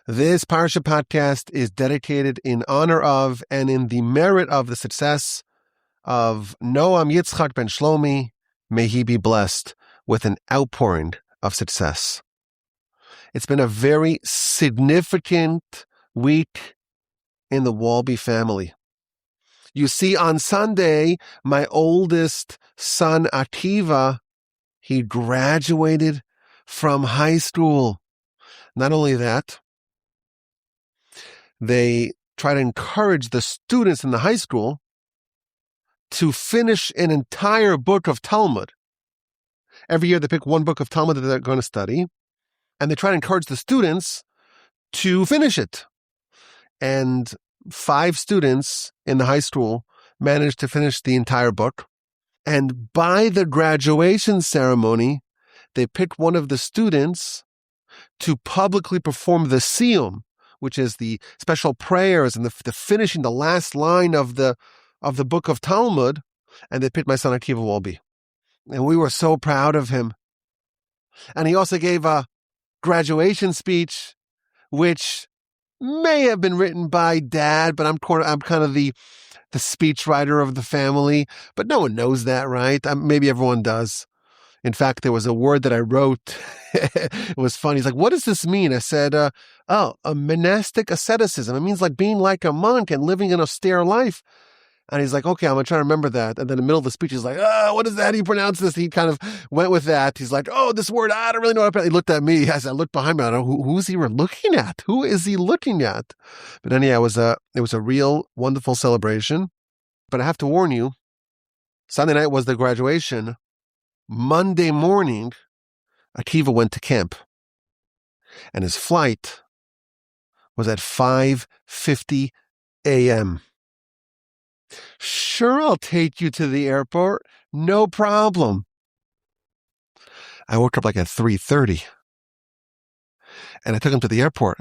This Parsha Podcast is dedicated in honor of and in the merit of the success of Noam Yitzhak ben Shlomi. May he be blessed with an outpouring of success. It's been a very significant week in the Walby family. You see, on Sunday, my oldest son, Akiva, he graduated from high school. Not only that, they try to encourage the students in the high school to finish an entire book of Talmud. Every year they pick one book of Talmud that they're going to study, and they try to encourage the students to finish it. And 5 students in the high school managed to finish the entire book. And by the graduation ceremony, they picked one of the students to publicly perform the siyum, which is the special prayers and the finishing the last line of the book of Talmud, and they picked my son Akiva Walby. And we were so proud of him. And he also gave a graduation speech, which may have been written by Dad, but I'm kind of the speech writer of the family. But no one knows that, right? Maybe everyone does. In fact, there was a word that I wrote. It was funny. He's like, what does this mean? I said, a monastic asceticism. It means like being like a monk and living an austere life. And he's like, okay, I'm going to try to remember that. And then in the middle of the speech, he's like, what is that? How do you pronounce this? He kind of went with that. He's like, this word, I don't really know. He looked at me. As I looked behind me, I don't know, who is he looking at? Who is he looking at? But anyhow, it was a real wonderful celebration. But I have to warn you, Sunday night was the graduation. Monday morning, Akiva went to camp, and his flight was at 5:50 a.m. Sure, I'll take you to the airport. No problem. I woke up like at 3:30, and I took him to the airport,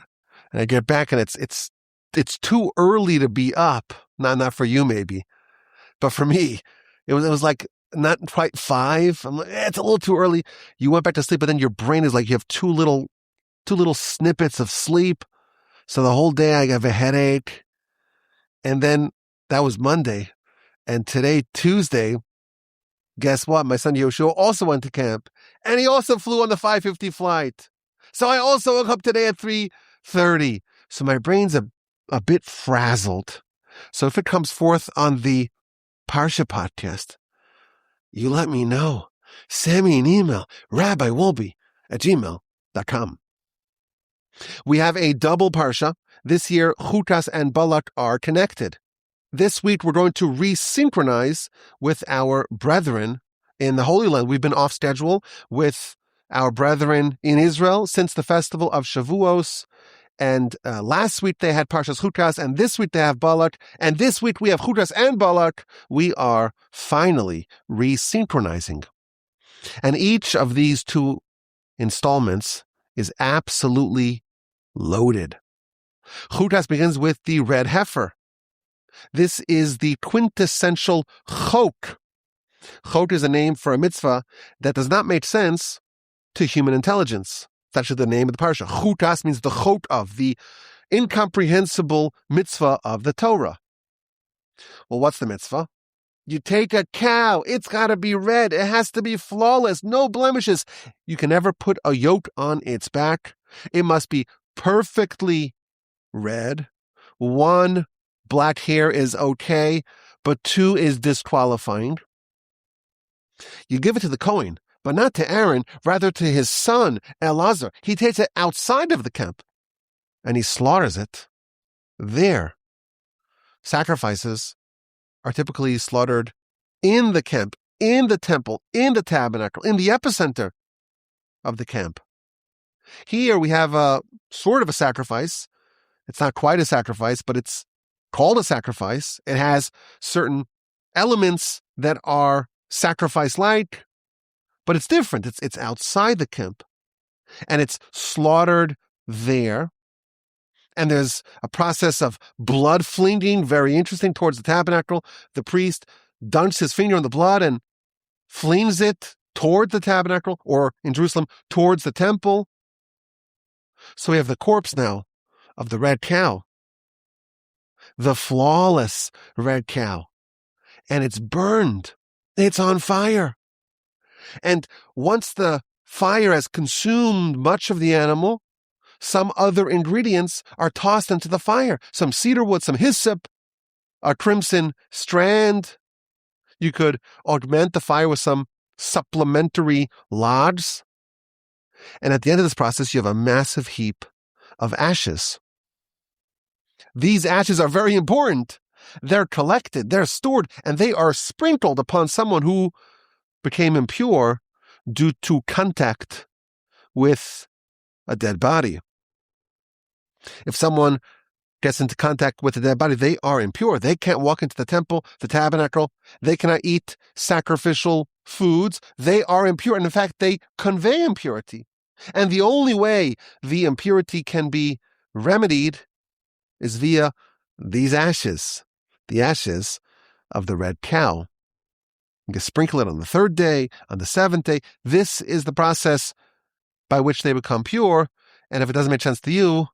and I get back, and it's too early to be up. Not for you, maybe, but for me, it was like not quite 5. I'm like, it's a little too early. You went back to sleep, but then your brain is like you have two little snippets of sleep. So the whole day I have a headache. And then that was Monday. And today, Tuesday, guess what? My son Yoshua also went to camp, and he also flew on the 5:50 flight. So I also woke up today at 3:30. So my brain's a bit frazzled. So if it comes forth on the Parsha Podcast, you let me know. Send me an email, rabbiwolby@gmail.com. We have a double Parsha. This year, Chukas and Balak are connected. This week, we're going to resynchronize with our brethren in the Holy Land. We've been off schedule with our brethren in Israel since the festival of Shavuos. And last week they had Parshas Chukas, and this week they have Balak, and this week we have Chukas and Balak. We are finally resynchronizing. And each of these 2 installments is absolutely loaded. Chukas begins with the red heifer. This is the quintessential chock. Chock is a name for a mitzvah that does not make sense to human intelligence. That's actually the name of the parsha. Chukas means the chok of, the incomprehensible mitzvah of the Torah. Well, what's the mitzvah? You take a cow. It's got to be red. It has to be flawless. No blemishes. You can never put a yoke on its back. It must be perfectly red. 1 black hair is okay, but 2 is disqualifying. You give it to the Kohen, but not to Aaron, rather to his son, Elazar. He takes it outside of the camp, and he slaughters it there. Sacrifices are typically slaughtered in the camp, in the temple, in the tabernacle, in the epicenter of the camp. Here we have a sort of a sacrifice. It's not quite a sacrifice, but it's called a sacrifice. It has certain elements that are sacrifice-like, but it's different. It's outside the camp, and it's slaughtered there. And there's a process of blood flinging, very interesting, towards the tabernacle. The priest dunks his finger in the blood and flings it toward the tabernacle, or in Jerusalem, towards the temple. So we have the corpse now of the red cow, the flawless red cow, and it's burned. It's on fire. And once the fire has consumed much of the animal, some other ingredients are tossed into the fire. Some cedar wood, some hyssop, a crimson strand. You could augment the fire with some supplementary logs. And at the end of this process, you have a massive heap of ashes. These ashes are very important. They're collected, they're stored, and they are sprinkled upon someone who became impure due to contact with a dead body. If someone gets into contact with a dead body, they are impure. They can't walk into the temple, the tabernacle. They cannot eat sacrificial foods. They are impure. And in fact, they convey impurity. And the only way the impurity can be remedied is via these ashes, the ashes of the red cow. You can sprinkle it on the third day, on the seventh day. This is the process by which they become pure. And if it doesn't make sense to you,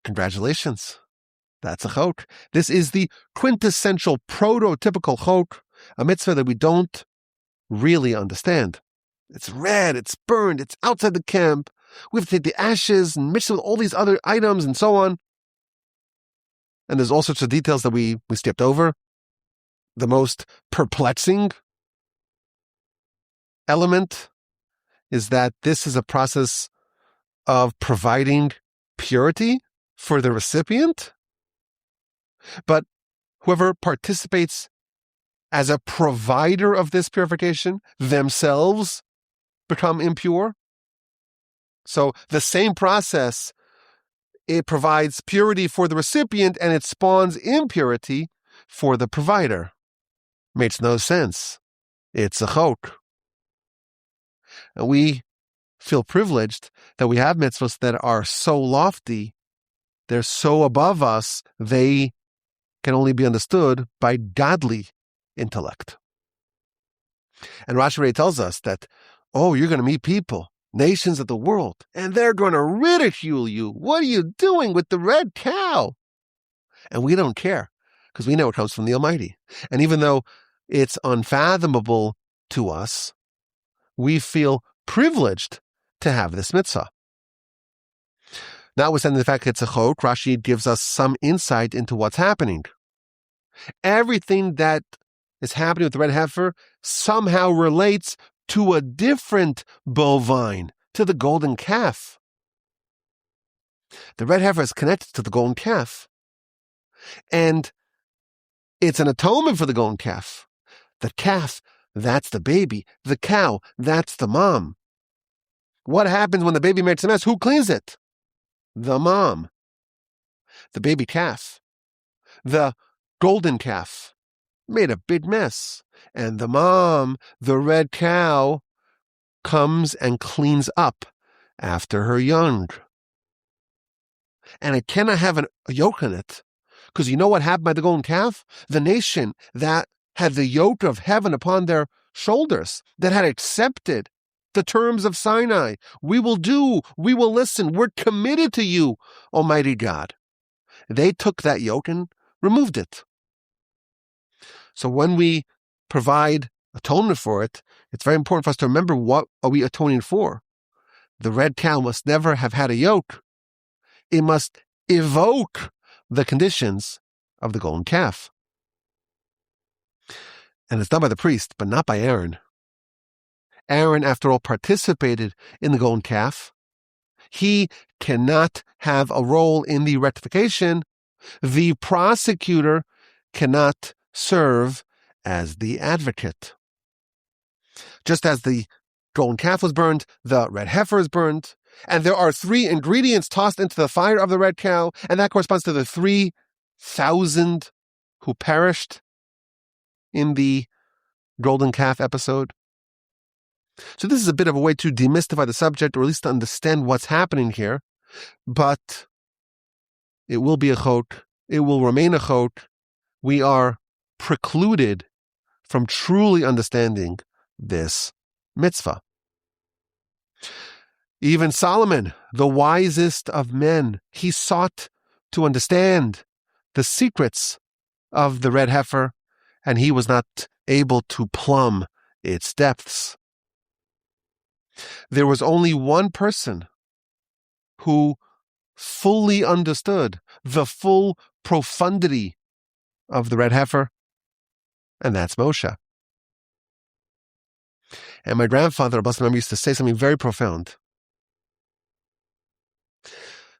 congratulations. That's a chok. This is the quintessential prototypical chok, a mitzvah that we don't really understand. It's red, it's burned, it's outside the camp. We have to take the ashes and mix it with all these other items and so on. And there's all sorts of details that we skipped over. The most perplexing element is that this is a process of providing purity for the recipient, but whoever participates as a provider of this purification themselves become impure. So the same process, it provides purity for the recipient and it spawns impurity for the provider. Makes no sense. It's a chok. And we feel privileged that we have mitzvos that are so lofty, they're so above us, they can only be understood by godly intellect. And Rashi tells us that, you're going to meet people, nations of the world, and they're going to ridicule you. What are you doing with the red cow? And we don't care, because we know it comes from the Almighty. And even though it's unfathomable to us, we feel privileged to have this mitzvah. Notwithstanding the fact that it's a chok, Rashi gives us some insight into what's happening. Everything that is happening with the red heifer somehow relates to a different bovine, to the golden calf. The red heifer is connected to the golden calf. And it's an atonement for the golden calf. The calf, that's the baby. The cow, that's the mom. What happens when the baby makes a mess? Who cleans it? The mom. The baby calf. The golden calf made a big mess. And the mom, the red cow, comes and cleans up after her young. And it cannot have a yoke in it. Because you know what happened by the golden calf? The nation that had the yoke of heaven upon their shoulders, that had accepted the terms of Sinai. We will do, we will listen, we're committed to you, Almighty God. They took that yoke and removed it. So when we provide atonement for it, it's very important for us to remember what are we atoning for. The red cow must never have had a yoke. It must evoke the conditions of the golden calf. And it's done by the priest, but not by Aaron. Aaron, after all, participated in the golden calf. He cannot have a role in the rectification. The prosecutor cannot serve as the advocate. Just as the golden calf was burned, the red heifer is burned, and there are 3 ingredients tossed into the fire of the red cow, and that corresponds to the 3,000 who perished in the golden calf episode. So this is a bit of a way to demystify the subject, or at least to understand what's happening here. But it will be a chok. It will remain a chok. We are precluded from truly understanding this mitzvah. Even Solomon, the wisest of men. He sought to understand the secrets of the red heifer, and he was not able to plumb its depths. There was only one person who fully understood the full profundity of the red heifer, and that's Moshe. And my grandfather, Abbas Imam, used to say something very profound.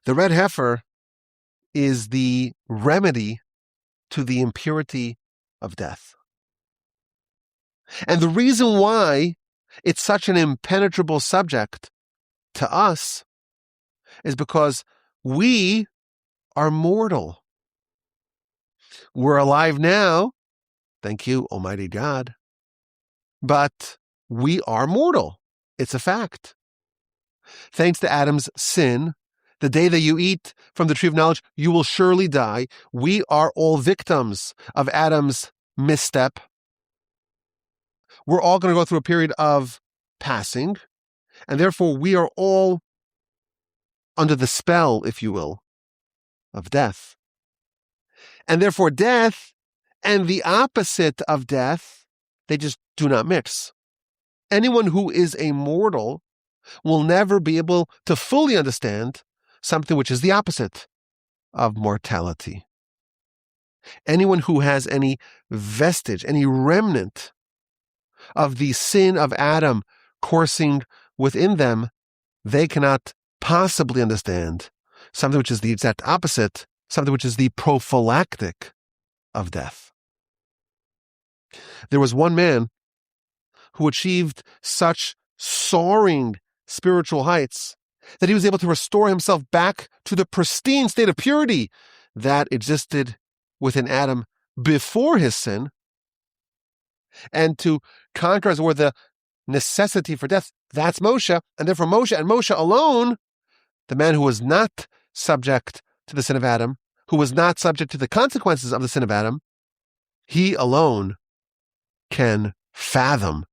The red heifer is the remedy to the impurity of death. And the reason why it's such an impenetrable subject to us is because we are mortal. We're alive now, thank you, Almighty God, but we are mortal. It's a fact. Thanks to Adam's sin, the day that you eat from the tree of knowledge, you will surely die. We are all victims of Adam's misstep. We're all going to go through a period of passing, and therefore we are all under the spell, if you will, of death. And therefore death and the opposite of death, they just do not mix. Anyone who is a mortal will never be able to fully understand something which is the opposite of mortality. Anyone who has any vestige, any remnant of the sin of Adam coursing within them, they cannot possibly understand something which is the exact opposite, something which is the prophylactic of death. There was one man who achieved such soaring spiritual heights that he was able to restore himself back to the pristine state of purity that existed within Adam before his sin, and to conquer, as it were, the necessity for death. That's Moshe, and therefore Moshe, and Moshe alone, the man who was not subject to the sin of Adam, who was not subject to the consequences of the sin of Adam, he alone can fathom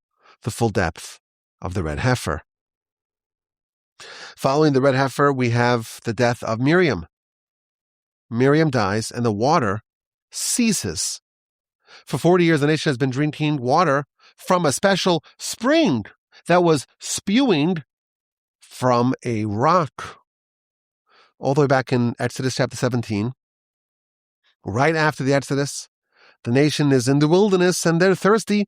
the full depth of the red heifer. Following the red heifer, we have the death of Miriam. Miriam dies, and the water ceases. For 40 years, the nation has been drinking water from a special spring that was spewing from a rock. All the way back in Exodus chapter 17, right after the Exodus, the nation is in the wilderness and they're thirsty.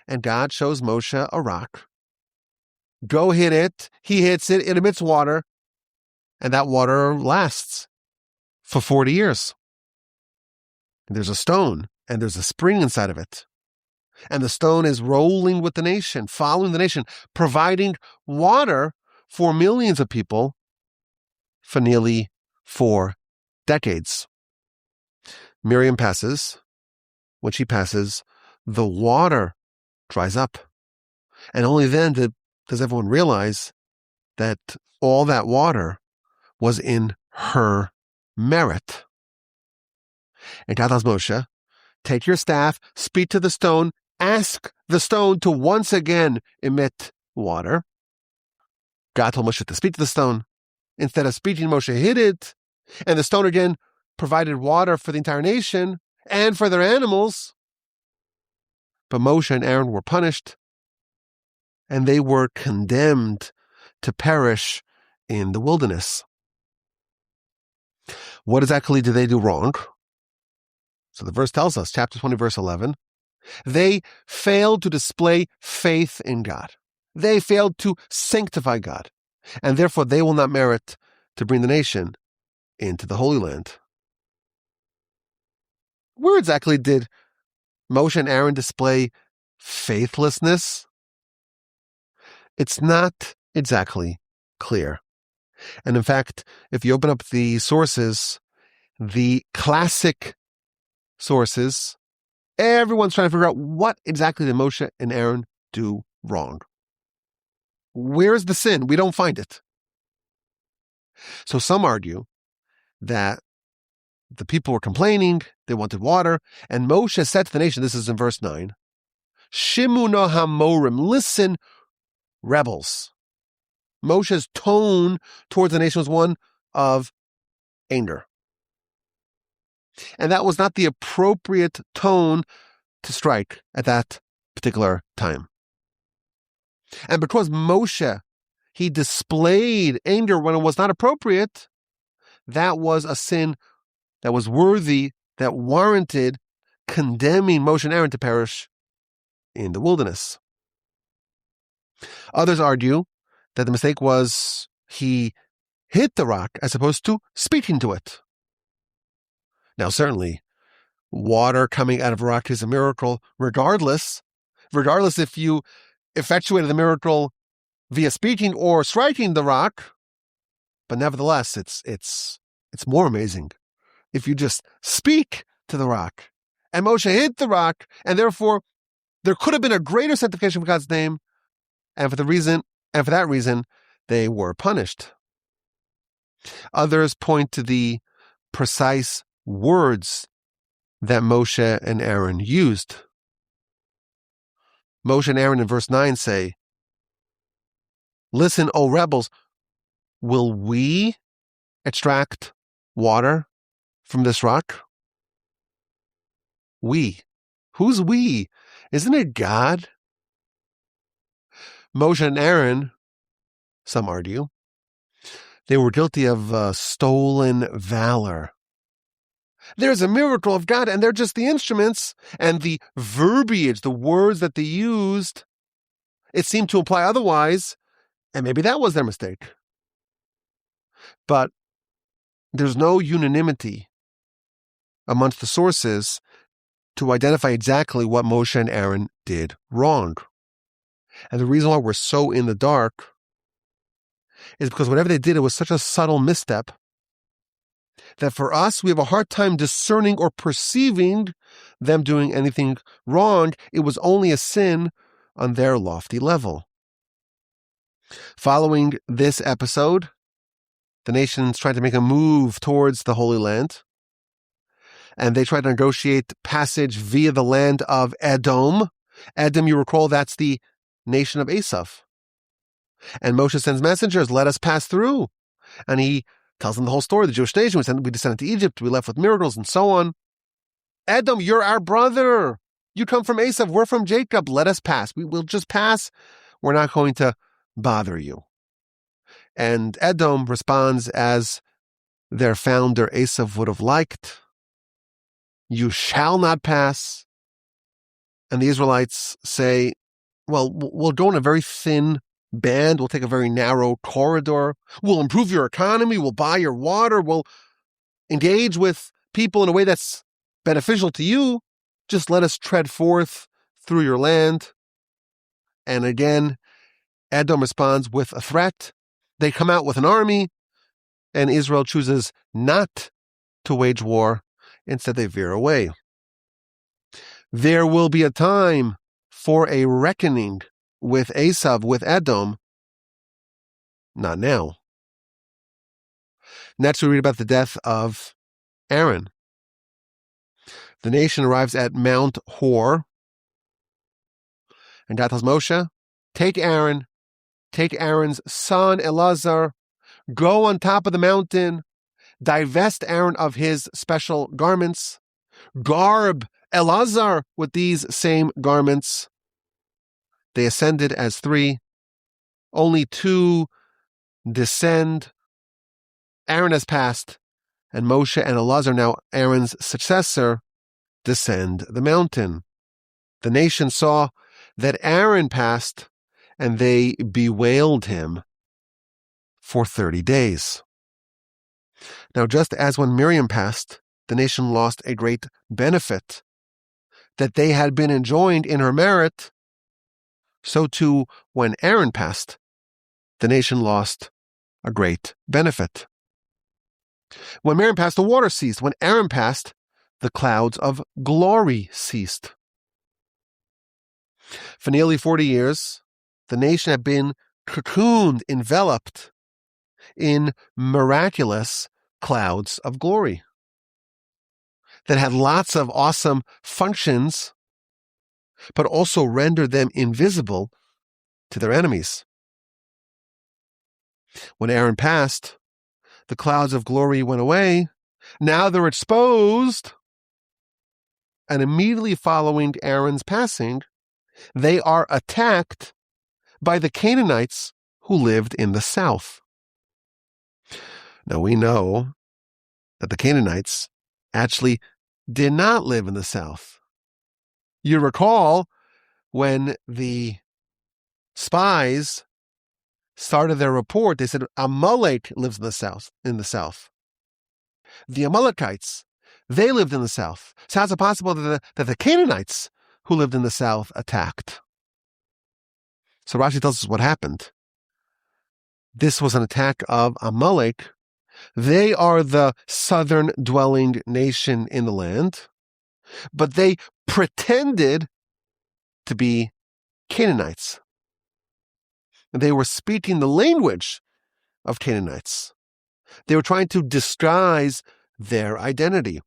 And God shows Moshe a rock. Go hit it. He hits it. It emits water. And that water lasts for 40 years. And there's a stone and there's a spring inside of it. And the stone is rolling with the nation, following the nation, providing water for millions of people for nearly 4 decades. Miriam passes. When she passes, the water dries up. And only then does everyone realize that all that water was in her merit. And God tells Moshe, take your staff, speak to the stone, ask the stone to once again emit water. God told Moshe to speak to the stone. Instead of speaking, Moshe hit it, and the stone again provided water for the entire nation and for their animals. But Moshe and Aaron were punished, and they were condemned to perish in the wilderness. What exactly did they do wrong? So the verse tells us, chapter 20, verse 11, they failed to display faith in God. They failed to sanctify God, and therefore they will not merit to bring the nation into the Holy Land. Where exactly did Moshe and Aaron display faithlessness? It's not exactly clear. And in fact, if you open up the sources, the classic sources, everyone's trying to figure out what exactly did Moshe and Aaron do wrong. Where's the sin? We don't find it. So some argue that the people were complaining, they wanted water, and Moshe said to the nation, this is in verse 9, Shimu no hamorim, listen, rebels. Moshe's tone towards the nation was one of anger. And that was not the appropriate tone to strike at that particular time. And because Moshe, he displayed anger when it was not appropriate, that was a sin that was worthy, that warranted condemning Moshe and Aaron to perish in the wilderness. Others argue that the mistake was he hit the rock as opposed to speaking to it. Now, certainly, water coming out of a rock is a miracle, regardless if you effectuated the miracle via speaking or striking the rock. But nevertheless, it's more amazing if you just speak to the rock. And Moshe hit the rock, and therefore there could have been a greater sanctification of God's name, and for that reason, they were punished. Others point to the precise words that Moshe and Aaron used. Moshe and Aaron in verse 9 say, "Listen, O rebels, will we extract water from this rock?" We. Who's we? Isn't it God? Moshe and Aaron, some argue, they were guilty of stolen valor. There's a miracle of God, and they're just the instruments, and the verbiage, the words that they used, it seemed to imply otherwise, and maybe that was their mistake. But there's no unanimity amongst the sources to identify exactly what Moshe and Aaron did wrong. And the reason why we're so in the dark is because whatever they did, it was such a subtle misstep that for us, we have a hard time discerning or perceiving them doing anything wrong. It was only a sin on their lofty level. Following this episode, the nations tried to make a move towards the Holy Land, and they tried to negotiate passage via the land of Edom. Edom, you recall, that's the nation of Esav. And Moshe sends messengers, let us pass through. And he tells them the whole story, the Jewish nation, we descended to Egypt, we left with miracles, and so on. Edom, you're our brother. You come from Esav, we're from Jacob, let us pass. We'll just pass. We're not going to bother you. And Edom responds as their founder Esav would have liked. You shall not pass. And the Israelites say, well, we'll go in a very thin band. We'll take a very narrow corridor. We'll improve your economy. We'll buy your water. We'll engage with people in a way that's beneficial to you. Just let us tread forth through your land. And again, Edom responds with a threat. They come out with an army, and Israel chooses not to wage war. Instead, they veer away. There will be a time for a reckoning with Esav, with Edom. Not now. Next, we read about the death of Aaron. The nation arrives at Mount Hor, and God tells Moshe, take Aaron's son Elazar, go on top of the mountain, divest Aaron of his special garments, garb Elazar with these same garments. They ascended as three. Only two descend. Aaron has passed, and Moshe and Elazar, now Aaron's successor, descend the mountain. The nation saw that Aaron passed, and they bewailed him for 30 days. Now, just as when Miriam passed, the nation lost a great benefit that they had been enjoying in her merit, so too when Aaron passed, the nation lost a great benefit. When Miriam passed, the water ceased. When Aaron passed, the clouds of glory ceased. For nearly 40 years, the nation had been cocooned, enveloped in miraculous clouds of glory that had lots of awesome functions, but also rendered them invisible to their enemies. When Aaron passed, the clouds of glory went away. Now they're exposed. And immediately following Aaron's passing, they are attacked by the Canaanites who lived in the south. Now we know that the Canaanites actually did not live in the south. You recall when the spies started their report, they said Amalek lives in the south. The Amalekites, they lived in the south. So how's it possible that the Canaanites who lived in the south attacked? So Rashi tells us what happened. This was an attack of Amalek. They are the southern dwelling nation in the land, but they pretended to be Canaanites. They were speaking the language of Canaanites. They were trying to disguise their identity.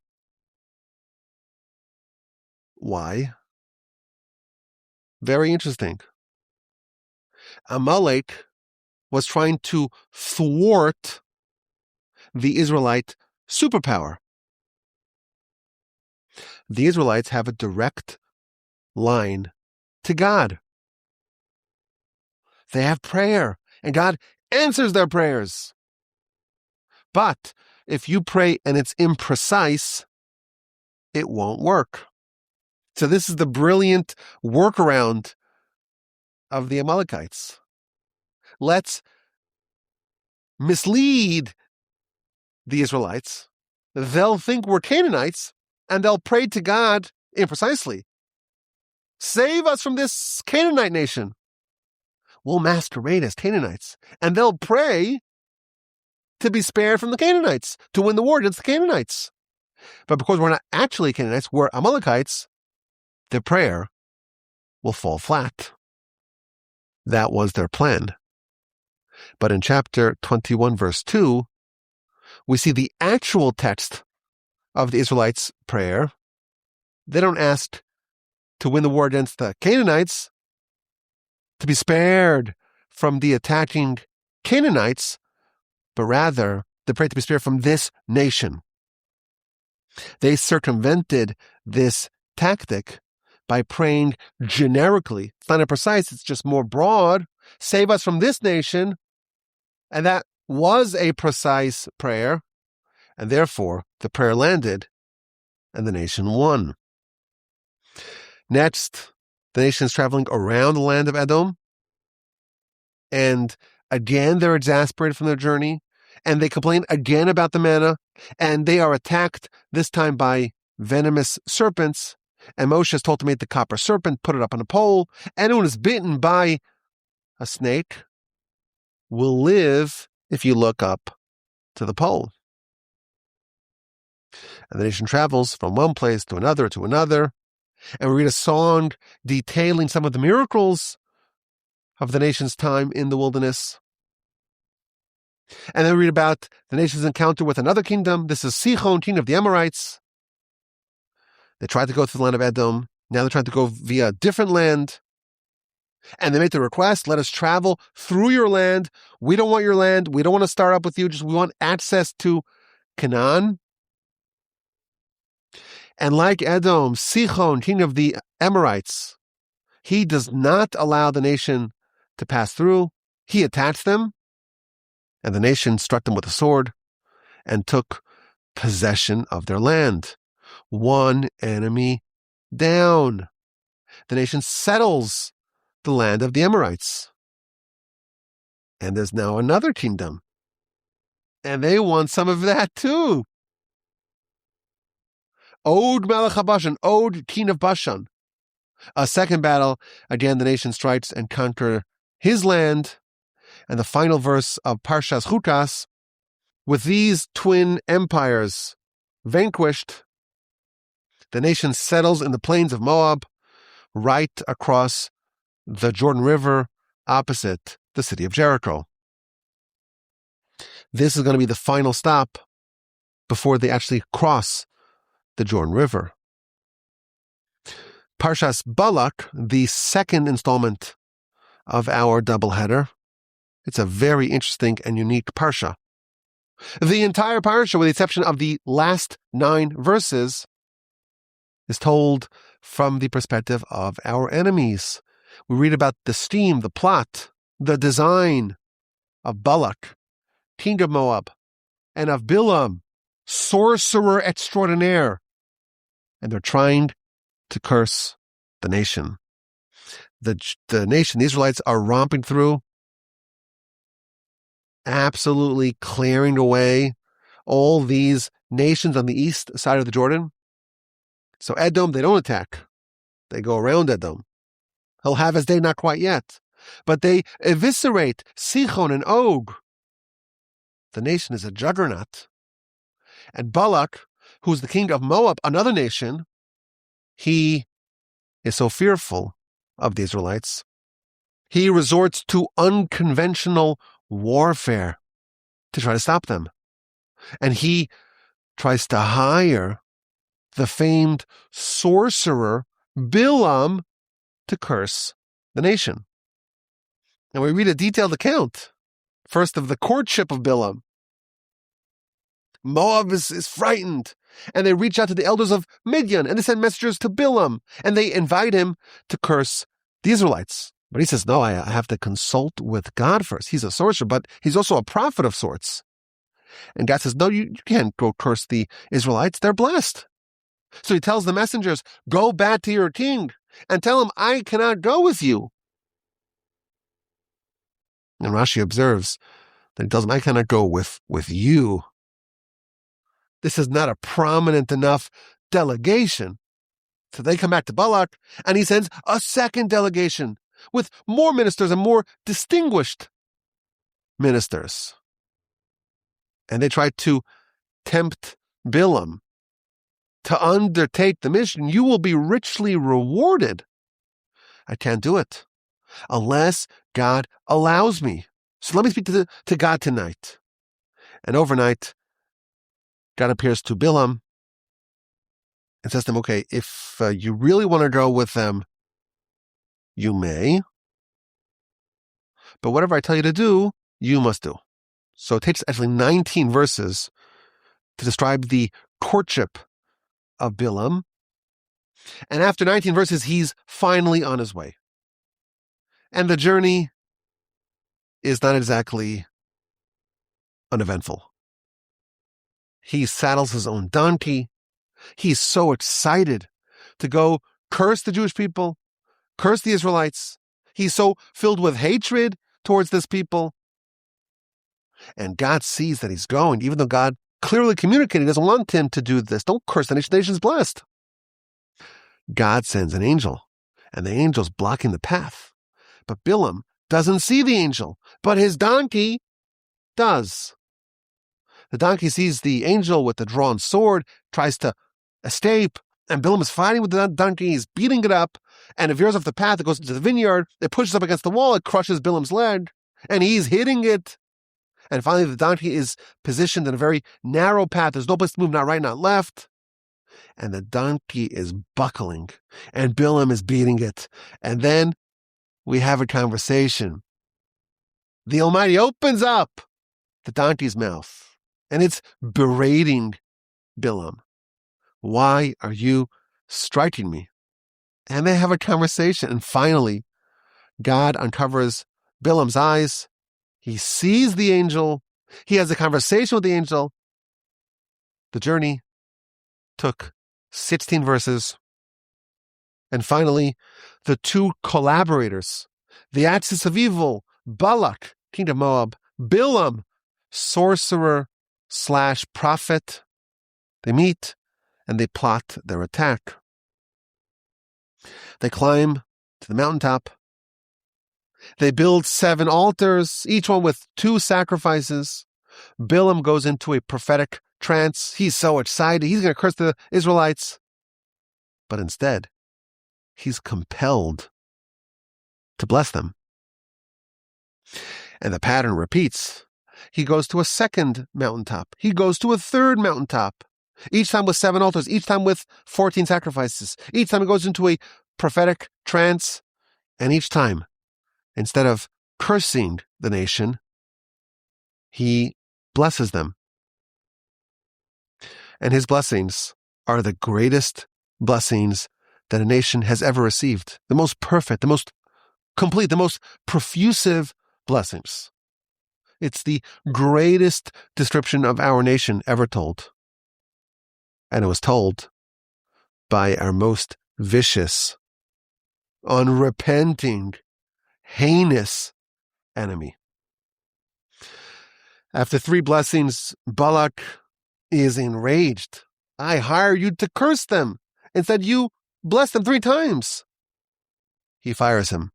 Why? Very interesting. Amalek was trying to thwart the Israelite superpower. The Israelites have a direct line to God. They have prayer, and God answers their prayers. But if you pray and it's imprecise, it won't work. So this is the brilliant workaround of the Amalekites. Let's mislead the Israelites. They'll think we're Canaanites, and they'll pray to God imprecisely. Save us from this Canaanite nation. We'll masquerade as Canaanites, and they'll pray to be spared from the Canaanites, to win the war against the Canaanites. But because we're not actually Canaanites, we're Amalekites, their prayer will fall flat. That was their plan. But in chapter 21, verse 2, we see the actual text of the Israelites' prayer. They don't ask to win the war against the Canaanites, to be spared from the attacking Canaanites, but rather they pray to be spared from this nation. They circumvented this tactic by praying generically. It's not precise, it's just more broad. Save us from this nation. And that was a precise prayer. And therefore, the prayer landed and the nation won. Next, the nation is traveling around the land of Edom. And again, they're exasperated from their journey. And they complain again about the manna. And they are attacked, this time by venomous serpents. And Moshe is told to make the copper serpent, put it up on a pole. Anyone who is bitten by a snake will live if you look up to the pole. And the nation travels from one place to another. And we read a song detailing some of the miracles of the nation's time in the wilderness. And then we read about the nation's encounter with another kingdom. This is Sichon, king of the Amorites. They tried to go through the land of Edom. Now they're trying to go via a different land. And they make the request, let us travel through your land. We don't want your land. We don't want to start up with you. We want access to Canaan. And like Edom, Sichon, king of the Amorites, he does not allow the nation to pass through. He attacks them. And the nation struck them with a sword and took possession of their land. One enemy down. The nation settles the land of the Amorites. And there's now another kingdom. And they want some of that too. Og Melech HaBashan, Og king of Bashan. A second battle, again the nation strikes and conquer his land. And the final verse of Parsha's Chukas, with these twin empires vanquished, the nation settles in the plains of Moab, right across the Jordan River, opposite the city of Jericho. This is going to be the final stop before they actually cross the Jordan River. Parshas Balak, the second installment of our doubleheader, It's a very interesting and unique Parsha. The entire Parsha, with the exception of the last 9 verses, is told from the perspective of our enemies. We read about the scheme, the plot, the design of Balak, king of Moab, and of Bilam, sorcerer extraordinaire. And they're trying to curse the nation. The nation, the Israelites, are romping through, absolutely clearing away all these nations on the east side of the Jordan. So Edom, they don't attack. They go around Edom. He'll have his day, not quite yet. But they eviscerate Sichon and Og. The nation is a juggernaut. And Balak, who's the king of Moab, another nation, he is so fearful of the Israelites, he resorts to unconventional warfare to try to stop them. And he tries to hire the famed sorcerer Bilam to curse the nation. And we read a detailed account, first of the courtship of Bilam. Moab is frightened, and they reach out to the elders of Midian, and they send messengers to Bilam, and they invite him to curse the Israelites. But he says, no, I have to consult with God first. He's a sorcerer, but he's also a prophet of sorts. And God says, no, you can't go curse the Israelites. They're blessed. So he tells the messengers, go back to your king and tell him, I cannot go with you. And Rashi observes that he tells him, I cannot go with you. This is not a prominent enough delegation. So they come back to Balak, and he sends a second delegation with more ministers and more distinguished ministers. And they try to tempt Bilam to undertake the mission. You will be richly rewarded. I can't do it unless God allows me. So let me speak to God tonight. And overnight, God appears to Bilam and says to him, okay, if you really want to go with them, you may. But whatever I tell you to do, you must do. So it takes actually 19 verses to describe the courtship of Bilam. And after 19 verses, he's finally on his way. And the journey is not exactly uneventful. He saddles his own donkey. He's so excited to go curse the Jewish people, curse the Israelites. He's so filled with hatred towards this people. And God sees that he's going, even though God clearly communicated he doesn't want him to do this. Don't curse the nation. The nation's blessed. God sends an angel, and the angel's blocking the path. But Bilam doesn't see the angel, but his donkey does. The donkey sees the angel with the drawn sword, tries to escape, and Bilam is fighting with the donkey. He's beating it up, and it veers off the path. It goes into the vineyard. It pushes up against the wall. It crushes Bilam's leg, and he's hitting it. And finally, the donkey is positioned in a very narrow path. There's no place to move, not right, not left. And the donkey is buckling, and Bilam is beating it. And then we have a conversation. The Almighty opens up the donkey's mouth, and it's berating Bilam. Why are you striking me? And they have a conversation, and finally, God uncovers Bilam's eyes. He sees the angel. He has a conversation with the angel. The journey took 16 verses. And finally, the two collaborators, the axis of evil, Balak, king of Moab, Bilam, sorcerer/prophet, they meet and they plot their attack. They climb to the mountaintop. They build 7 altars, each one with 2 sacrifices. Bilam goes into a prophetic trance. He's so excited. He's going to curse the Israelites. But instead, he's compelled to bless them. And the pattern repeats. He goes to a second mountaintop. He goes to a third mountaintop. Each time with 7 altars. Each time with 14 sacrifices. Each time he goes into a prophetic trance. And each time, instead of cursing the nation, he blesses them. And his blessings are the greatest blessings that a nation has ever received. The most perfect, the most complete, the most profusive blessings. It's the greatest description of our nation ever told. And it was told by our most vicious, unrepenting, heinous enemy. After 3 blessings, Balak is enraged. I hire you to curse them. Instead, you bless them 3 times. He fires him.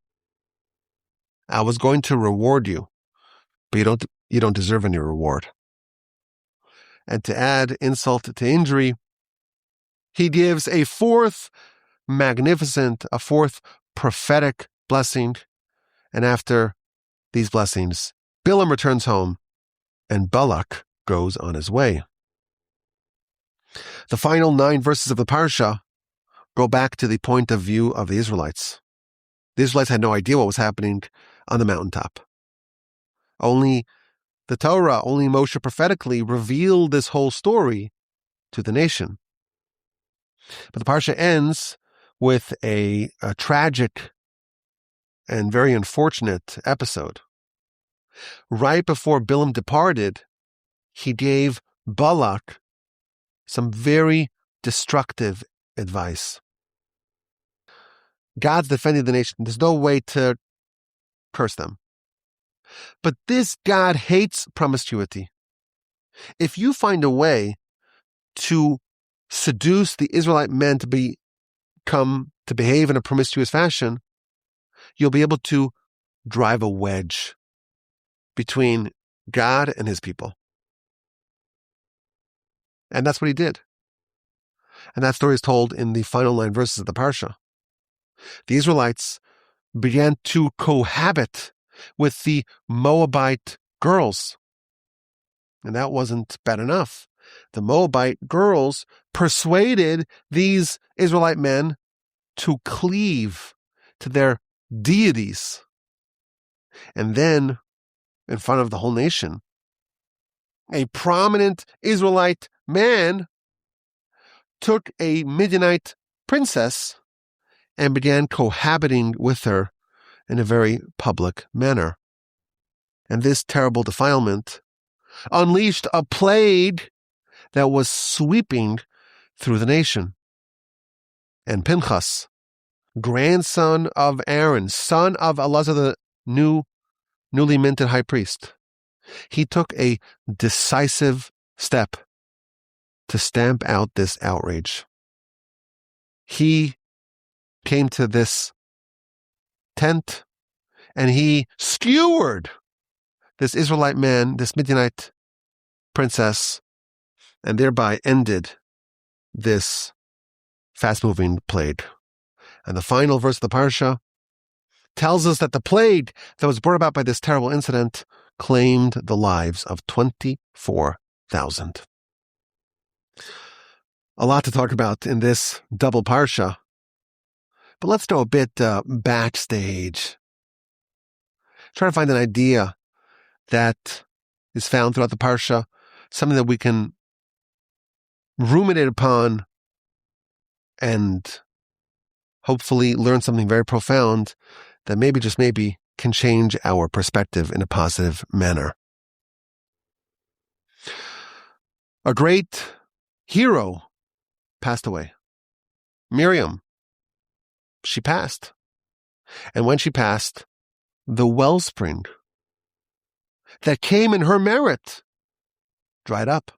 I was going to reward you, but you don't deserve any reward. And to add insult to injury, he gives a 4th magnificent, a 4th prophetic blessing. And after these blessings, Bilam returns home and Balak goes on his way. The final 9 verses of the Parsha go back to the point of view of the Israelites. The Israelites had no idea what was happening on the mountaintop. Only the Torah, only Moshe prophetically revealed this whole story to the nation. But the Parsha ends with a tragic and very unfortunate episode. Right before Bilam departed, he gave Balak some very destructive advice. God's defending the nation. There's no way to curse them. But this God hates promiscuity. If you find a way to seduce the Israelite men to behave in a promiscuous fashion, you'll be able to drive a wedge between God and his people. And that's what he did. And that story is told in the final 9 verses of the Parsha. The Israelites began to cohabit with the Moabite girls. And that wasn't bad enough. The Moabite girls persuaded these Israelite men to cleave to their deities. And then, in front of the whole nation, a prominent Israelite man took a Midianite princess and began cohabiting with her in a very public manner. And this terrible defilement unleashed a plague that was sweeping through the nation. And Pinchas, grandson of Aaron, son of Elazar, the newly minted high priest, he took a decisive step to stamp out this outrage. He came to this tent and he skewered this Israelite man, this Midianite princess, and thereby ended this fast-moving plague. And the final verse of the Parsha tells us that the plague that was brought about by this terrible incident claimed the lives of 24,000. A lot to talk about in this double Parsha, but let's go a bit backstage. Try to find an idea that is found throughout the Parsha, something that we can ruminate upon and hopefully learn something very profound that maybe, just maybe, can change our perspective in a positive manner. A great hero passed away. Miriam. She passed. And when she passed, the wellspring that came in her merit dried up.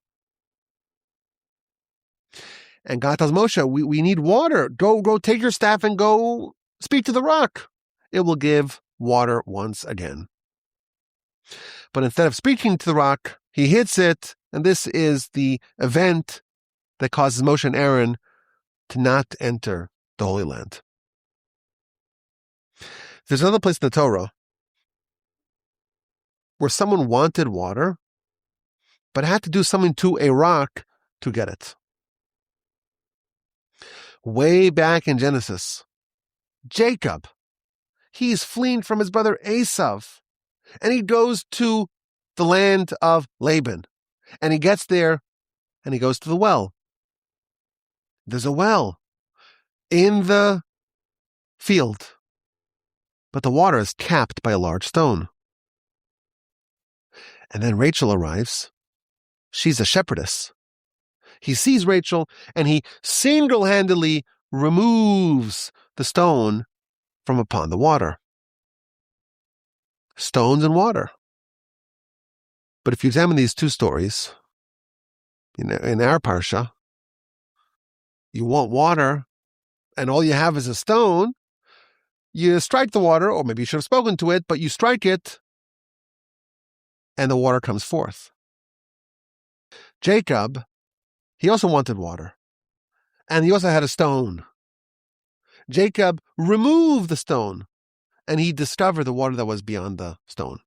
And God tells Moshe, we need water. Go take your staff and go speak to the rock. It will give water once again. But instead of speaking to the rock, he hits it, and this is the event that causes Moshe and Aaron to not enter the Holy Land. There's another place in the Torah where someone wanted water, but had to do something to a rock to get it. Way back in Genesis, Jacob, he's fleeing from his brother Esav, And he goes to the land of Laban. And he gets there and he goes to the well. There's a well in the field, but the water is capped by a large stone. And then Rachel arrives. She's a shepherdess. He sees Rachel and he single-handedly removes the stone from upon the water. Stones and water. But if you examine these two stories, in our Parsha, you want water and all you have is a stone, you strike the water, or maybe you should have spoken to it, but you strike it and the water comes forth. Jacob, he also wanted water. And he also had a stone. Jacob removed the stone, and he discovered the water that was beyond the stone.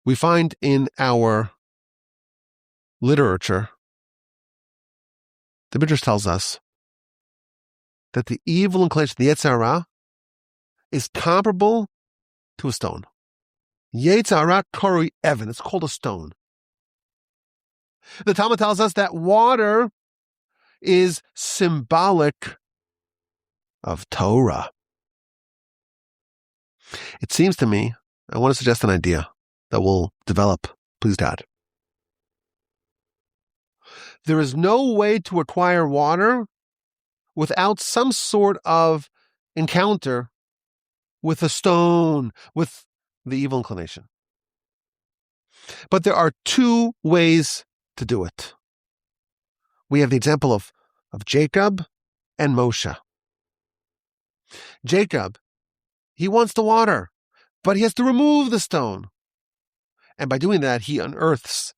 We find in our literature, the Midrash tells us that the evil inclination, the Yetzer Hara, is comparable to a stone. Yetzer Hara karui Evan. It's called a stone. The Talmud tells us that water is symbolic of Torah. It seems to me, I want to suggest an idea that will develop. Please, Dad. There is no way to acquire water without some sort of encounter with a stone, with the evil inclination. But there are two ways to do it. We have the example of Jacob and Moshe. Jacob, he wants the water, but he has to remove the stone. And by doing that, he unearths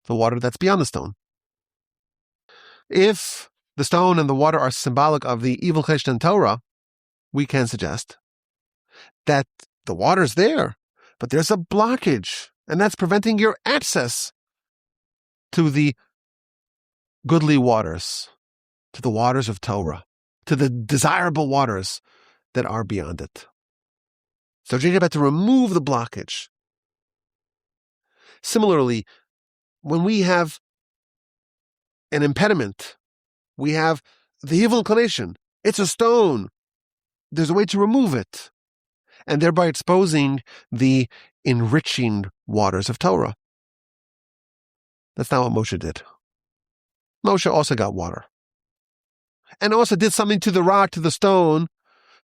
the water that's beyond the stone. If the stone and the water are symbolic of the evil inclination in Torah, we can suggest that the water's there, but there's a blockage, and that's preventing your access to the goodly waters, to the waters of Torah, to the desirable waters that are beyond it. So Jacob had to remove the blockage. Similarly, when we have an impediment, we have the evil inclination. It's a stone. There's a way to remove it, and thereby exposing the enriching waters of Torah. That's not what Moshe did. Moshe also got water, and also did something to the rock, to the stone,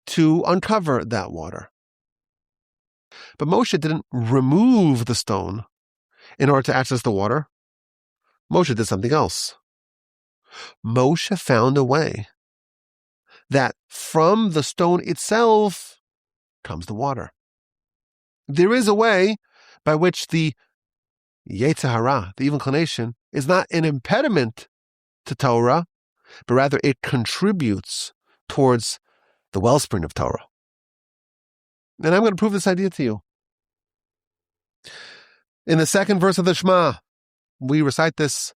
to uncover that water. But Moshe didn't remove the stone in order to access the water. Moshe did something else. Moshe found a way that from the stone itself comes the water. There is a way by which the Yetzer Hara, the evil inclination, is not an impediment to Torah, but rather it contributes towards the wellspring of Torah. And I'm going to prove this idea to you. In the second verse of the Shema, we recite this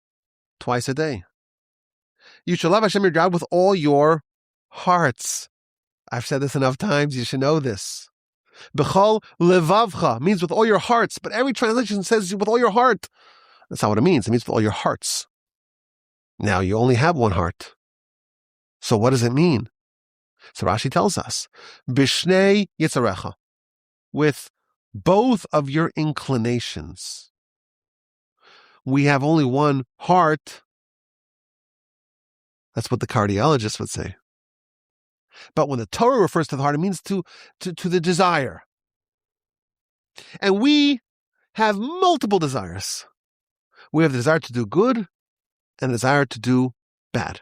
twice a day. You shall love Hashem your God with all your hearts. I've said this enough times, you should know this. B'chol levavcha means with all your hearts, but every translation says with all your heart. That's not what it means. It means with all your hearts. Now, you only have one heart. So what does it mean? So Rashi tells us, Bishnei Yitzarecha, with both of your inclinations. We have only one heart. That's what the cardiologist would say. But when the Torah refers to the heart, it means to the desire. And we have multiple desires. We have the desire to do good and the desire to do bad.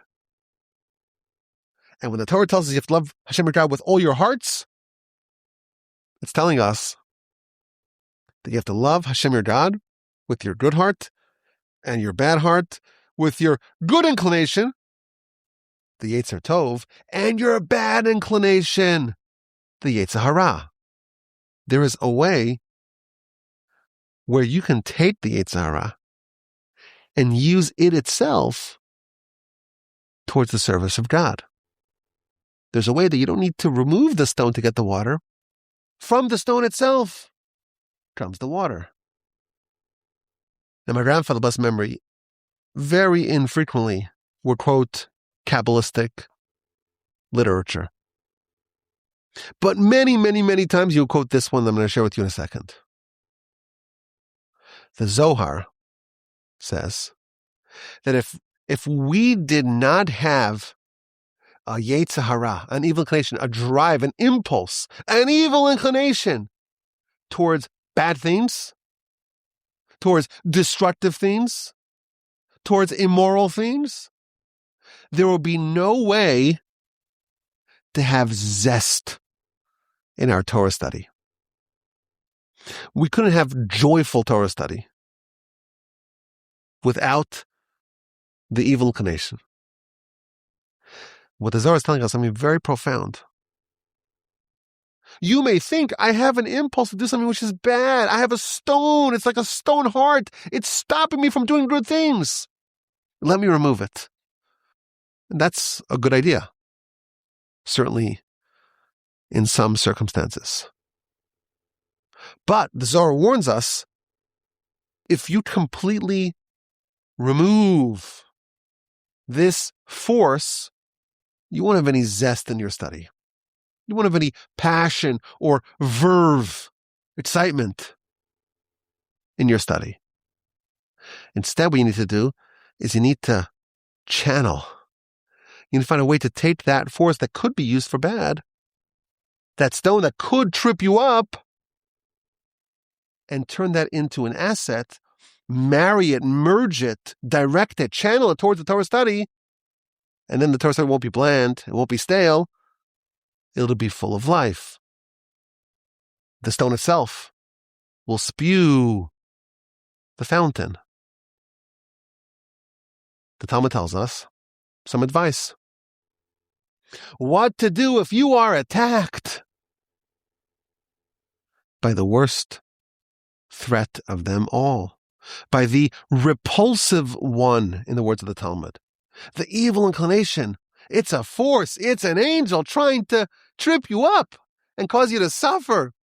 And when the Torah tells us you have to love Hashem your God with all your hearts, it's telling us that you have to love Hashem your God with your good heart and your bad heart, with your good inclination, the Yetzer Tov, and your bad inclination, the Yetzer Hara. There is a way where you can take the Yetzer Hara and use it itself towards the service of God. There's a way that you don't need to remove the stone to get the water. From the stone itself, comes the water. Now, my grandfather, blessed memory, very infrequently would quote Kabbalistic literature. But many, many, many times you'll quote this one that I'm going to share with you in a second. The Zohar says that if we did not have a yetzer hara, an evil inclination, a drive, an impulse, an evil inclination towards bad things, towards destructive things, towards immoral things, there will be no way to have zest in our Torah study. We couldn't have joyful Torah study without the evil inclination. What the Zohar is telling us, something very profound. You may think, I have an impulse to do something which is bad. I have a stone. It's like a stone heart. It's stopping me from doing good things. Let me remove it. And that's a good idea. Certainly in some circumstances. But the Zohar warns us, if you completely remove this force, you won't have any zest in your study. You won't have any passion or verve, excitement in your study. Instead, what you need to do is you need to channel. You need to find a way to take that force that could be used for bad, that stone that could trip you up, and turn that into an asset, marry it, merge it, direct it, channel it towards the Torah study, and then the Torah study won't be bland, it won't be stale, it'll be full of life. The stone itself will spew the fountain. The Talmud tells us some advice. What to do if you are attacked by the worst threat of them all, by the repulsive one, in the words of the Talmud. The evil inclination, it's a force, it's an angel trying to trip you up and cause you to suffer.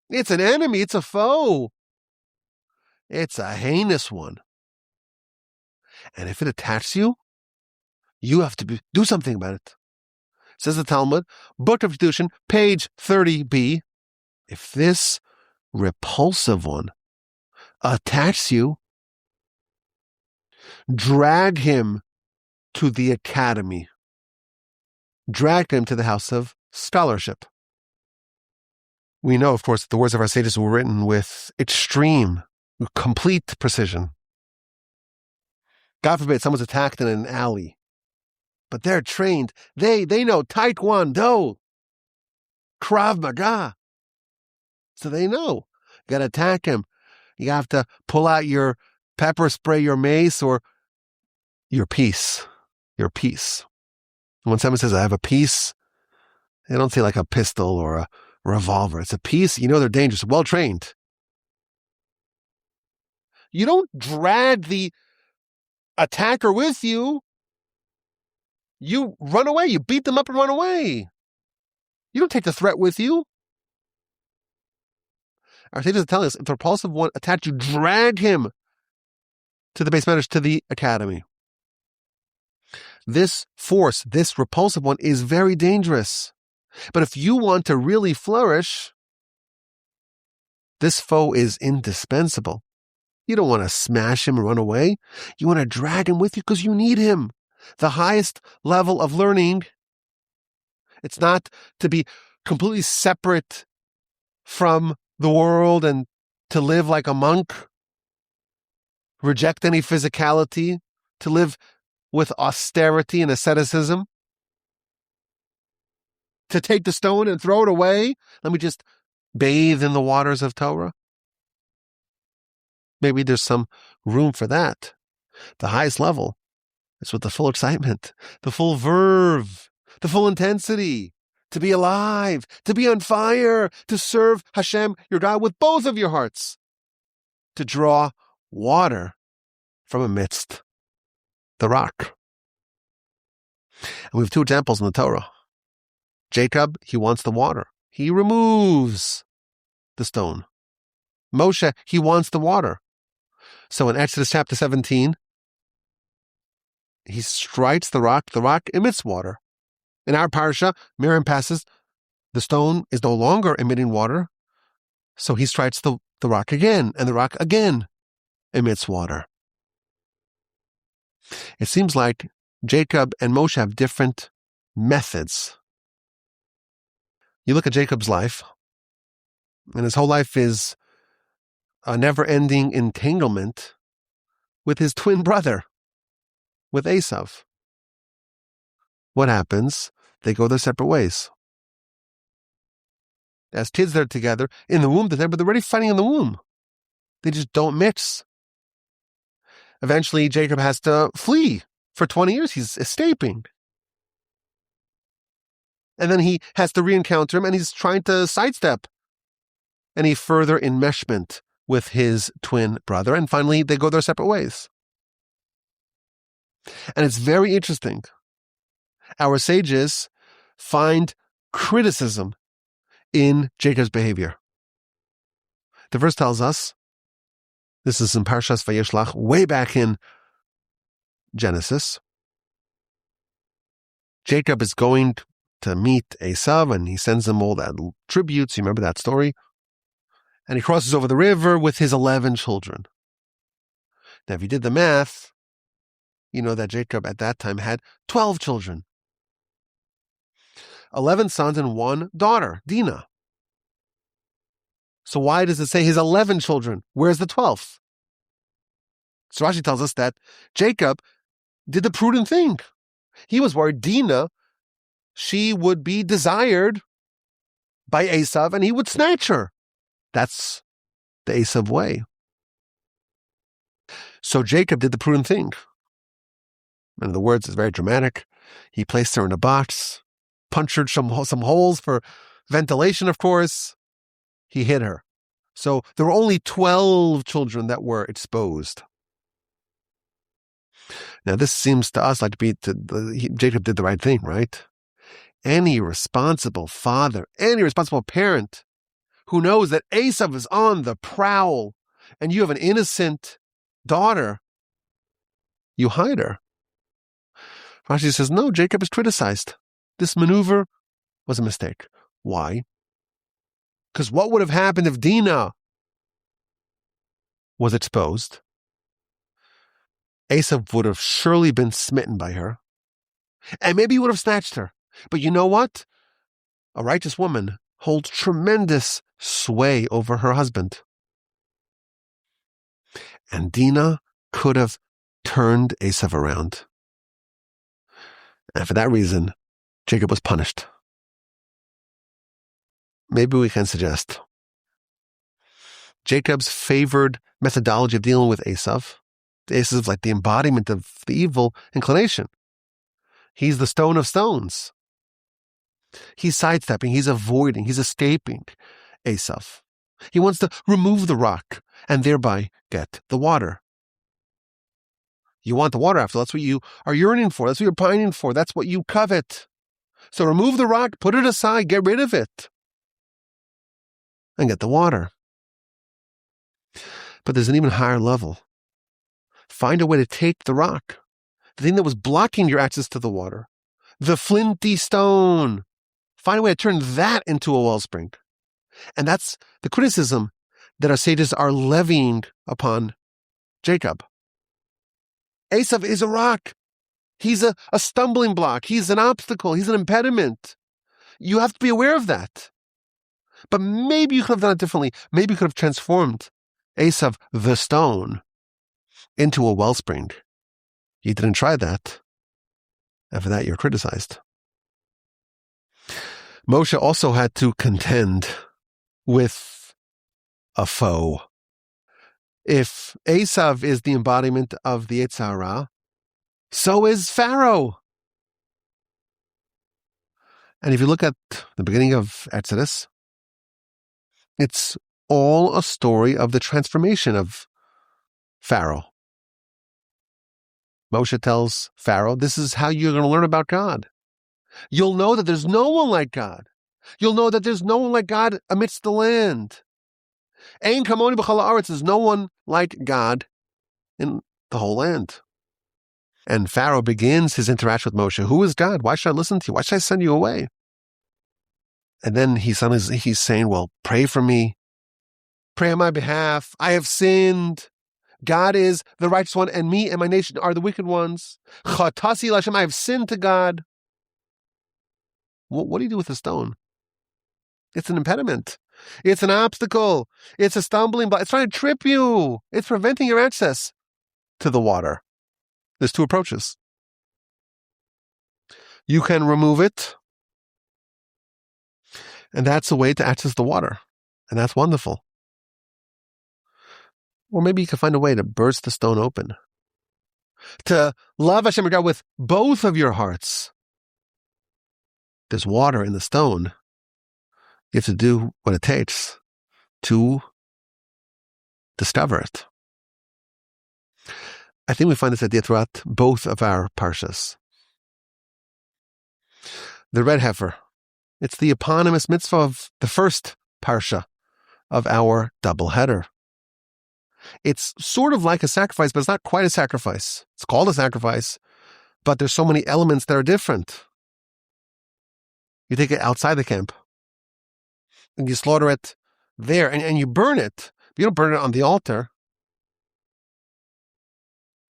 It's an enemy, it's a foe. It's a heinous one. And if it attacks you, you have to do something about it. Says the Talmud, Book of Kedushin, page 30b, if this repulsive one attacks you, drag him to the academy. Drag him to the house of scholarship. We know, of course, that the words of our sages were written with extreme, complete precision. God forbid someone's attacked in an alley, but they're trained. They know Taekwondo, Krav Maga. So they know. You got to attack him. You have to pull out your pepper spray, your mace, or your piece. Your piece. When someone says, I have a piece, they don't say like a pistol or a revolver. It's a piece. You know they're dangerous, well trained. You don't drag the attacker with you. You run away. You beat them up and run away. You don't take the threat with you. Our sages are telling us, if the repulsive one attacks you, drag him to the base matters, to the academy. This force, this repulsive one, is very dangerous. But if you want to really flourish, this foe is indispensable. You don't want to smash him and run away. You want to drag him with you because you need him. The highest level of learning, it's not to be completely separate from the world and to live like a monk, reject any physicality, to live with austerity and asceticism, to take the stone and throw it away. Let me just bathe in the waters of Torah. Maybe there's some room for that. The highest level is with the full excitement, the full verve, the full intensity, to be alive, to be on fire, to serve Hashem, your God, with both of your hearts, to draw water from amidst the rock. And we have two examples in the Torah. Jacob, he wants the water. He removes the stone. Moshe, he wants the water. So in Exodus chapter 17, he strikes the rock emits water. In our Parsha, Miriam passes, the stone is no longer emitting water, so he strikes the rock again, and the rock again emits water. It seems like Jacob and Moshe have different methods. You look at Jacob's life, and his whole life is a never-ending entanglement with his twin brother, with Esav. What happens? They go their separate ways. As kids, they're together in the womb, but they're already fighting in the womb. They just don't mix. Eventually, Jacob has to flee. For 20 years, he's escaping. And then he has to re-encounter him, and he's trying to sidestep any further enmeshment with his twin brother. And finally, they go their separate ways. And it's very interesting. Our sages find criticism in Jacob's behavior. The verse tells us, this is in Parshas Vayishlach, way back in Genesis. Jacob is going to meet Esav, and he sends him all that tributes. You remember that story? And he crosses over the river with his 11 children. Now, if you did the math, you know that Jacob at that time had 12 children. 11 sons and 1 daughter, Dinah. So why does it say his 11 children? Where's the 12th? So Rashi tells us that Jacob did the prudent thing. He was worried Dinah, she would be desired by Esav and he would snatch her. That's the Esav way. So Jacob did the prudent thing. And the words is very dramatic. He placed her in a box, punctured some holes for ventilation, of course. He hid her. So there were only 12 children that were exposed. Now this seems to us like Jacob did the right thing, right? Any responsible father, any responsible parent who knows that Esav is on the prowl and you have an innocent daughter, you hide her. Rashi says, no, Jacob is criticized. This maneuver was a mistake. Why? Because what would have happened if Dinah was exposed? Esav would have surely been smitten by her, and maybe he would have snatched her. But you know what? A righteous woman holds tremendous sway over her husband. And Dinah could have turned Esav around. And for that reason, Jacob was punished. Maybe we can suggest Jacob's favored methodology of dealing with Esav. Esav is like the embodiment of the evil inclination. He's the stone of stones. He's sidestepping, he's avoiding, he's escaping Esav. He wants to remove the rock and thereby get the water. You want the water after all. That's what you are yearning for. That's what you're pining for. That's what you covet. So remove the rock, put it aside, get rid of it, and get the water. But there's an even higher level. Find a way to take the rock, the thing that was blocking your access to the water, the Flintystone. Find a way to turn that into a wellspring. And that's the criticism that our sages are levying upon Jacob. Esav is a rock. He's a stumbling block. He's an obstacle. He's an impediment. You have to be aware of that. But maybe you could have done it differently. Maybe you could have transformed Esav, the stone, into a wellspring. You didn't try that. And for that, you're criticized. Moshe also had to contend with a foe. If Esav is the embodiment of the Yetzer Hara, so is Pharaoh. And if you look at the beginning of Exodus, it's all a story of the transformation of Pharaoh. Moshe tells Pharaoh, this is how you're going to learn about God. You'll know that there's no one like God. You'll know that there's no one like God amidst the land. Ein kamoni b'chol haaretz, there's no one like God in the whole land. And Pharaoh begins his interaction with Moshe. Who is God? Why should I listen to you? Why should I send you away? And then he's saying, well, pray for me. Pray on my behalf. I have sinned. God is the righteous one, and me and my nation are the wicked ones. Chatasi l'Hashem, I have sinned to God. What do you do with a stone? It's an impediment. It's an obstacle. It's a stumbling block. It's trying to trip you. It's preventing your access to the water. There's two approaches. You can remove it, and that's a way to access the water, and that's wonderful. Or maybe you can find a way to burst the stone open, to love Hashem your God with both of your hearts. There's water in the stone. You have to do what it takes to discover it. I think we find this idea throughout both of our parshas. The red heifer. It's the eponymous mitzvah of the first parsha of our doubleheader. It's sort of like a sacrifice, but it's not quite a sacrifice. It's called a sacrifice, but there's so many elements that are different. You take it outside the camp, and you slaughter it there, and you burn it. You don't burn it on the altar.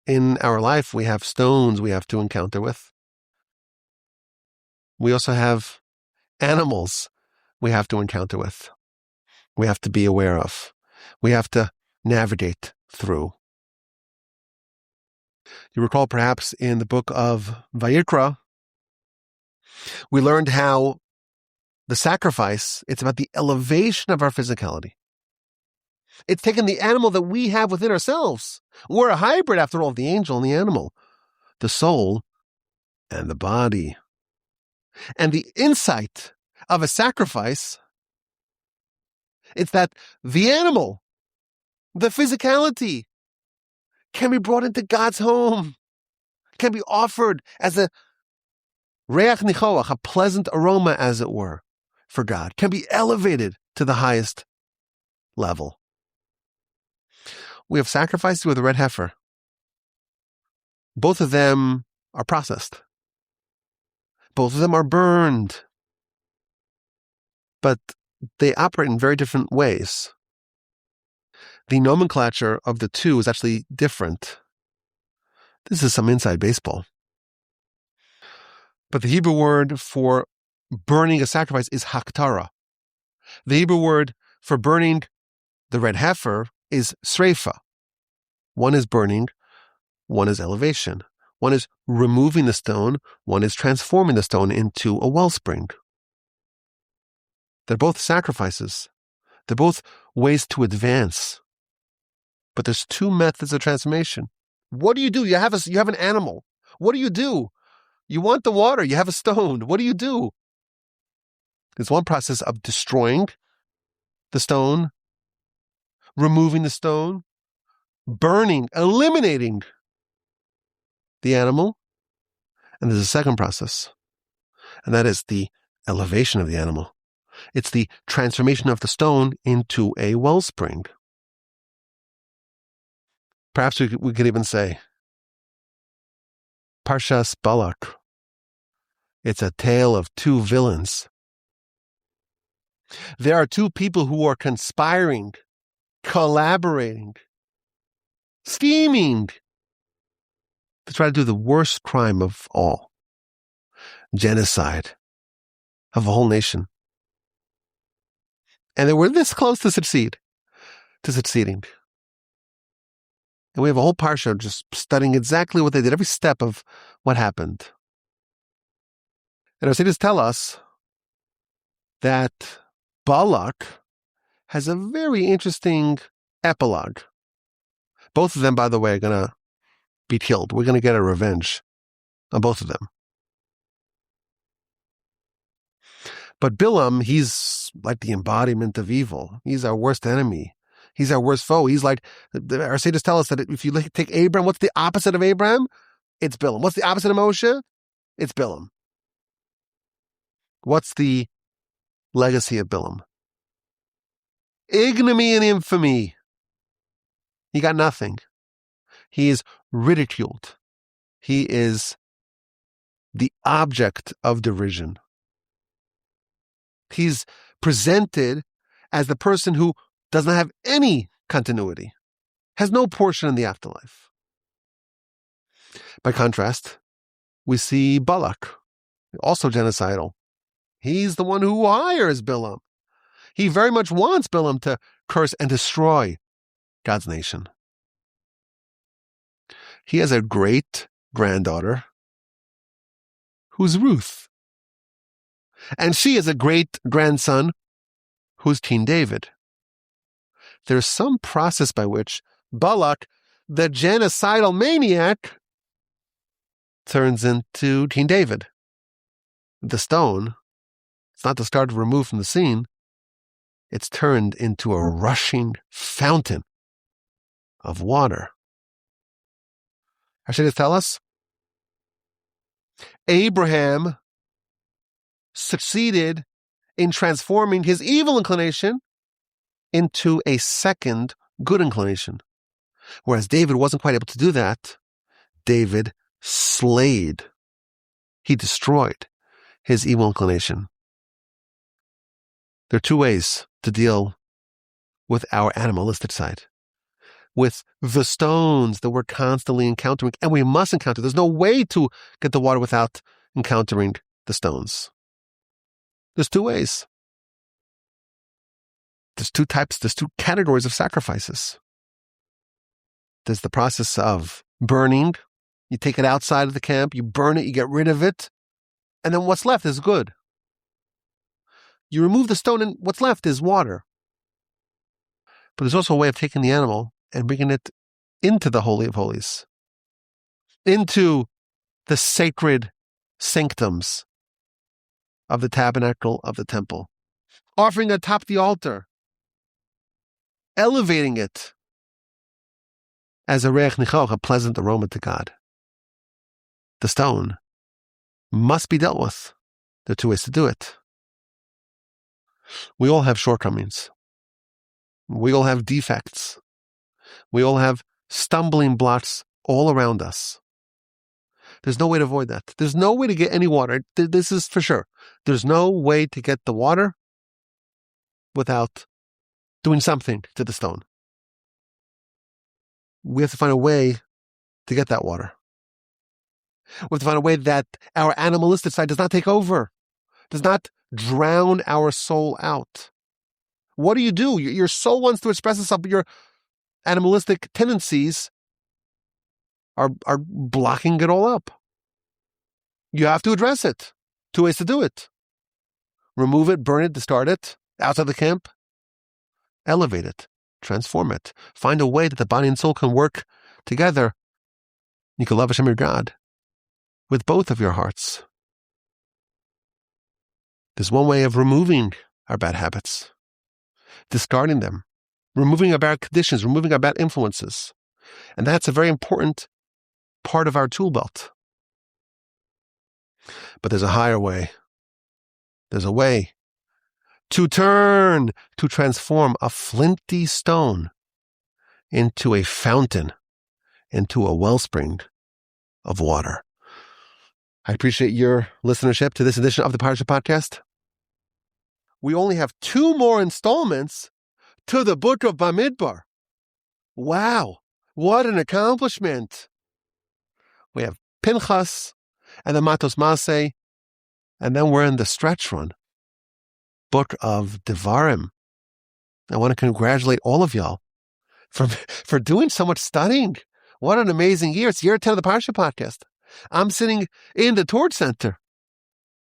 In our life, we have stones we have to encounter with. We also have animals we have to encounter with. We have to be aware of. We have to navigate through. You recall perhaps in the book of Vayikra, we learned how the sacrifice, it's about the elevation of our physicality. It's taking the animal that we have within ourselves. We're a hybrid, after all, of the angel and the animal, the soul and the body. And the insight of a sacrifice, it's that the animal, the physicality, can be brought into God's home, can be offered as a reach nichoach, a pleasant aroma, as it were, for God, can be elevated to the highest level. We have sacrificed with a red heifer. Both of them are processed. Both of them are burned. But they operate in very different ways. The nomenclature of the two is actually different. This is some inside baseball. But the Hebrew word for burning a sacrifice is haktara. The Hebrew word for burning the red heifer is sreifa. One is burning, one is elevation. One is removing the stone, one is transforming the stone into a wellspring. They're both sacrifices. They're both ways to advance. But there's two methods of transformation. What do? You have an animal. What do? You want the water. You have a stone. What do? There's one process of destroying the stone, removing the stone, burning, eliminating the animal. And there's a second process, and that is the elevation of the animal. It's the transformation of the stone into a wellspring. Perhaps we could even say, Parshas Balak. It's a tale of two villains. There are two people who are conspiring, collaborating, scheming to try to do the worst crime of all. Genocide of a whole nation. And they were this close to succeeding. And we have a whole parsha just studying exactly what they did, every step of what happened. And our sages tell us that Balak has a very interesting epilogue. Both of them, by the way, are going to be killed. We're going to get a revenge on both of them. But Bilam, he's like the embodiment of evil. He's our worst enemy. He's our worst foe. He's like, our sages tell us that if you take Abraham, what's the opposite of Abraham? It's Bilam. What's the opposite of Moshe? It's Bilam. What's the legacy of Bilam? ignominy and infamy. He got nothing. He is ridiculed. He is the object of derision. He's presented as the person who does not have any continuity, has no portion in the afterlife. By contrast, we see Balak, also genocidal. He's the one who hires Bilam. He very much wants Bilam to curse and destroy God's nation. He has a great granddaughter who's Ruth. And she has a great grandson who's King David. There's some process by which Balak, the genocidal maniac, turns into King David. The stone, it's not the start removed from the scene, it's turned into a rushing fountain of water. How should it tell us? Abraham succeeded in transforming his evil inclination into a second good inclination. Whereas David wasn't quite able to do that, David slayed. He destroyed his evil inclination. There are two ways to deal with our animalistic side. With the stones that we're constantly encountering, and we must encounter. There's no way to get the water without encountering the stones. There's two ways. There's two categories of sacrifices. There's the process of burning. You take it outside of the camp, you burn it, you get rid of it, and then what's left is good. You remove the stone and what's left is water. But there's also a way of taking the animal and bringing it into the Holy of Holies, into the sacred sanctums of the tabernacle of the temple, offering atop the altar, elevating it as a reich nichoch, a pleasant aroma to God. The stone must be dealt with. There are two ways to do it. We all have shortcomings. We all have defects. We all have stumbling blocks all around us. There's no way to avoid that. There's no way to get any water. This is for sure. There's no way to get the water without doing something to the stone. We have to find a way to get that water. We have to find a way that our animalistic side does not take over, does not drown our soul out. What do? Your soul wants to express itself, but your animalistic tendencies are blocking it all up. You have to address it. Two ways to do it. Remove it, burn it, discard it, outside the camp. Elevate it, transform it. Find a way that the body and soul can work together. You can love Hashem your God with both of your hearts. There's one way of removing our bad habits, discarding them, removing our bad conditions, removing our bad influences. And that's a very important part of our tool belt. But there's a higher way. There's a way to transform a flinty stone into a fountain, into a wellspring of water. I appreciate your listenership to this edition of the Parsha Podcast. We only have 2 more installments to the book of Bamidbar. Wow, what an accomplishment. We have Pinchas and the Matos Maseh, and then we're in the stretch run, book of Devarim. I want to congratulate all of y'all for doing so much studying. What an amazing year. It's year 10 of the Parsha Podcast. I'm sitting in the Torch Center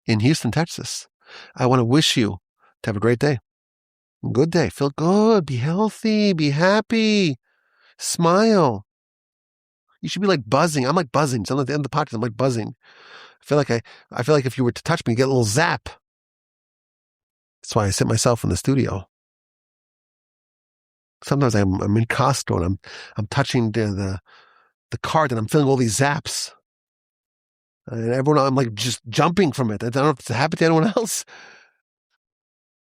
in Houston, Texas. I want to wish you to have a great day. Good day. Feel good. Be healthy. Be happy. Smile. You should be like buzzing. I'm like buzzing. So at the end of the podcast, I'm like buzzing. I feel like if you were to touch me, you get a little zap. That's why I sit myself in the studio. Sometimes I'm in Costco and I'm touching the cart and I'm feeling all these zaps. And everyone, I'm like just jumping from it. I don't know if it's happened to anyone else.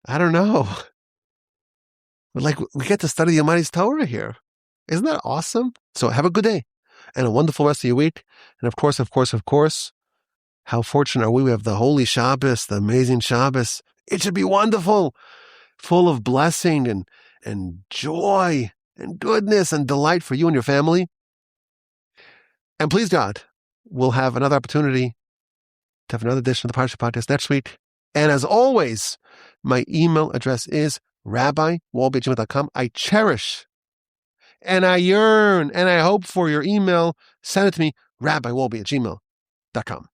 I don't know. we get to study the Almighty's Torah here. Isn't that awesome? So have a good day and a wonderful rest of your week. And of course, how fortunate are we? We have the holy Shabbos, the amazing Shabbos. It should be wonderful, full of blessing and joy and goodness and delight for you and your family. And please God, we'll have another opportunity to have another edition of the Parsha Podcast next week. And as always, my email address is rabbiwolbe@gmail.com. I cherish and I yearn and I hope for your email. Send it to me, rabbiwolbe@gmail.com.